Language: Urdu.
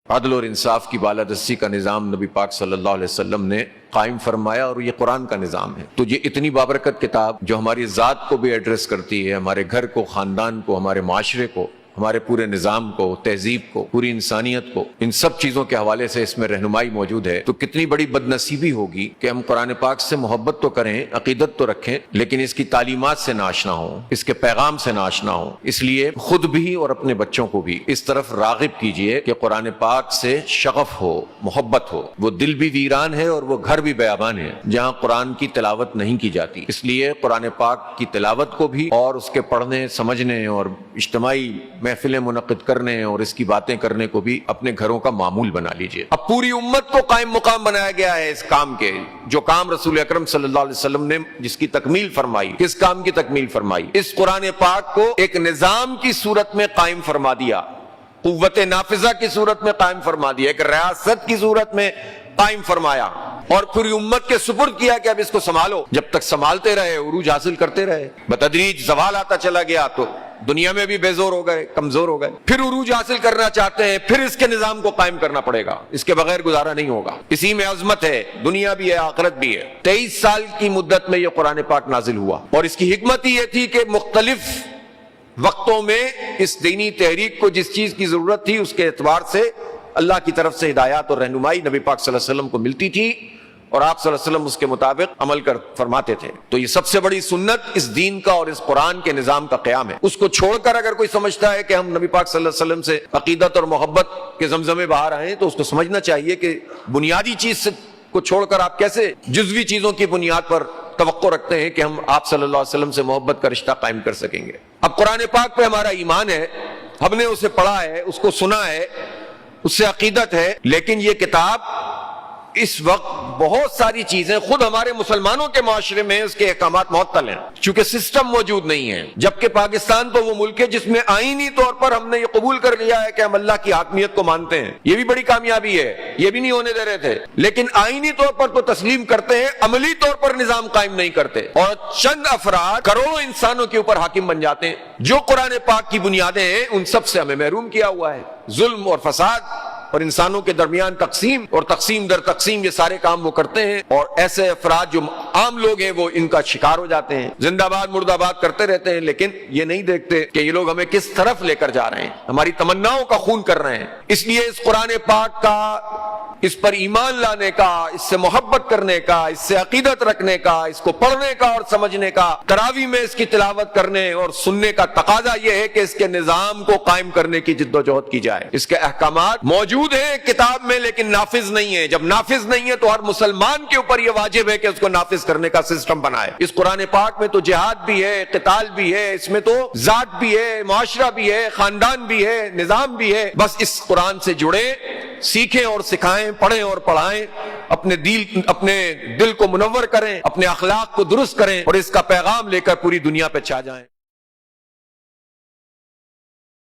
عدل اور انصاف کی بالادستی کا نظام نبی پاک صلی اللہ علیہ وسلم نے قائم فرمایا اور یہ قرآن کا نظام ہے۔ تو یہ اتنی بابرکت کتاب جو ہماری ذات کو بھی ایڈریس کرتی ہے، ہمارے گھر کو، خاندان کو، ہمارے معاشرے کو، ہمارے پورے نظام کو، تہذیب کو، پوری انسانیت کو، ان سب چیزوں کے حوالے سے اس میں رہنمائی موجود ہے۔ تو کتنی بڑی بد نصیبی ہوگی کہ ہم قرآن پاک سے محبت تو کریں، عقیدت تو رکھیں، لیکن اس کی تعلیمات سے ناآشنا ہوں، اس کے پیغام سے ناآشنا ہوں۔ اس لیے خود بھی اور اپنے بچوں کو بھی اس طرف راغب کیجئے کہ قرآن پاک سے شغف ہو، محبت ہو۔ وہ دل بھی ویران ہے اور وہ گھر بھی بیابان ہے جہاں قرآن کی تلاوت نہیں کی جاتی۔ اس لیے قرآن پاک کی تلاوت کو بھی اور اس کے پڑھنے، سمجھنے اور اجتماعی محفلیں منعقد کرنے اور اس کی باتیں کرنے کو بھی اپنے گھروں کا معمول بنا لیجئے۔ اب پوری امت کو قائم مقام بنایا گیا ہے اس کام کے، جو کام رسول اکرم صلی اللہ علیہ وسلم نے جس کی تکمیل فرمائی۔ کس کام کی تکمیل فرمائی؟ اس قرآن پاک کو ایک نظام کی صورت میں قائم فرما دیا، قوت نافذہ کی صورت میں قائم فرما دیا، ایک ریاست کی صورت میں قائم فرمایا، اور پوری امت کے سپرد کیا کہ اب اس کو سنبھالو۔ جب تک سنبھالتے رہے، عروج حاصل کرتے رہے، بتدریج زوال آتا چلا گیا تو دنیا میں بھی بے زور ہو گئے، کمزور ہو گئے۔ پھر عروج حاصل کرنا چاہتے ہیں، پھر اس کے نظام کو قائم کرنا پڑے گا، اس کے بغیر گزارا نہیں ہوگا۔ اسی میں عظمت ہے، دنیا بھی ہے، آخرت بھی ہے۔ 23 سال کی مدت میں یہ قرآن پاک نازل ہوا، اور اس کی حکمت یہ تھی کہ مختلف وقتوں میں اس دینی تحریک کو جس چیز کی ضرورت تھی اس کے اعتبار سے اللہ کی طرف سے ہدایات اور رہنمائی نبی پاک صلی اللہ علیہ وسلم کو ملتی تھی، اور آپ صلی اللہ علیہ وسلم اس کے مطابق عمل فرماتے تھے۔ تو یہ سب سے بڑی سنت اس دین کا اور اس قرآن کے نظام کا قیام ہے۔ اس کو چھوڑ کر اگر کوئی سمجھتا ہے کہ ہم نبی پاک صلی اللہ علیہ وسلم سے عقیدت اور محبت کے زمزمے بہا رہے ہیں، تو اس کو سمجھنا چاہیے کہ بنیادی چیز کو چھوڑ کر آپ کیسے جزوی چیزوں کی بنیاد پر توقع رکھتے ہیں کہ ہم آپ صلی اللہ علیہ وسلم سے محبت کا رشتہ قائم کر سکیں گے۔ اب قرآن پاک پہ ہمارا ایمان ہے، ہم نے اسے پڑھا ہے، اس کو سنا ہے، اس سے عقیدت ہے، لیکن یہ کتاب اس وقت بہت ساری چیزیں خود ہمارے مسلمانوں کے معاشرے میں اس کے احکامات معطل ہیں، چونکہ سسٹم موجود نہیں ہے۔ جبکہ پاکستان تو وہ ملک ہے جس میں آئینی طور پر ہم نے یہ قبول کر لیا ہے کہ ہم اللہ کی حاکمیت کو مانتے ہیں، یہ بھی بڑی کامیابی ہے، یہ بھی نہیں ہونے دے رہے تھے، لیکن آئینی طور پر تو تسلیم کرتے ہیں، عملی طور پر نظام قائم نہیں کرتے، اور چند افراد کروڑوں انسانوں کے اوپر حاکم بن جاتے ہیں۔ جو قرآن پاک کی بنیادیں ہیں ان سب سے ہمیں محروم کیا ہوا ہے۔ ظلم اور فساد اور انسانوں کے درمیان تقسیم اور تقسیم در تقسیم، یہ سارے کام وہ کرتے ہیں، اور ایسے افراد جو عام لوگ ہیں وہ ان کا شکار ہو جاتے ہیں، زندہ باد مردہ باد کرتے رہتے ہیں، لیکن یہ نہیں دیکھتے کہ یہ لوگ ہمیں کس طرف لے کر جا رہے ہیں، ہماری تمناؤں کا خون کر رہے ہیں۔ اس لیے اس قرآن پاک کا، اس پر ایمان لانے کا، اس سے محبت کرنے کا، اس سے عقیدت رکھنے کا، اس کو پڑھنے کا اور سمجھنے کا، تراویح میں اس کی تلاوت کرنے اور سننے کا تقاضا یہ ہے کہ اس کے نظام کو قائم کرنے کی جد و جہد کی جائے۔ اس کے احکامات موجود ہیں کتاب میں لیکن نافذ نہیں ہے۔ جب نافذ نہیں ہے تو ہر مسلمان کے اوپر یہ واجب ہے کہ اس کو نافذ کرنے کا سسٹم بنائے۔ اس قرآن پاک میں تو جہاد بھی ہے، قتال بھی ہے، اس میں تو ذات بھی ہے، معاشرہ بھی ہے، خاندان بھی ہے، نظام بھی ہے۔ بس اس قرآن سے جڑے، سیکھیں اور سکھائیں، پڑھیں اور پڑھائیں، اپنے دل کو منور کریں، اپنے اخلاق کو درست کریں، اور اس کا پیغام لے کر پوری دنیا پہ چھا جائیں۔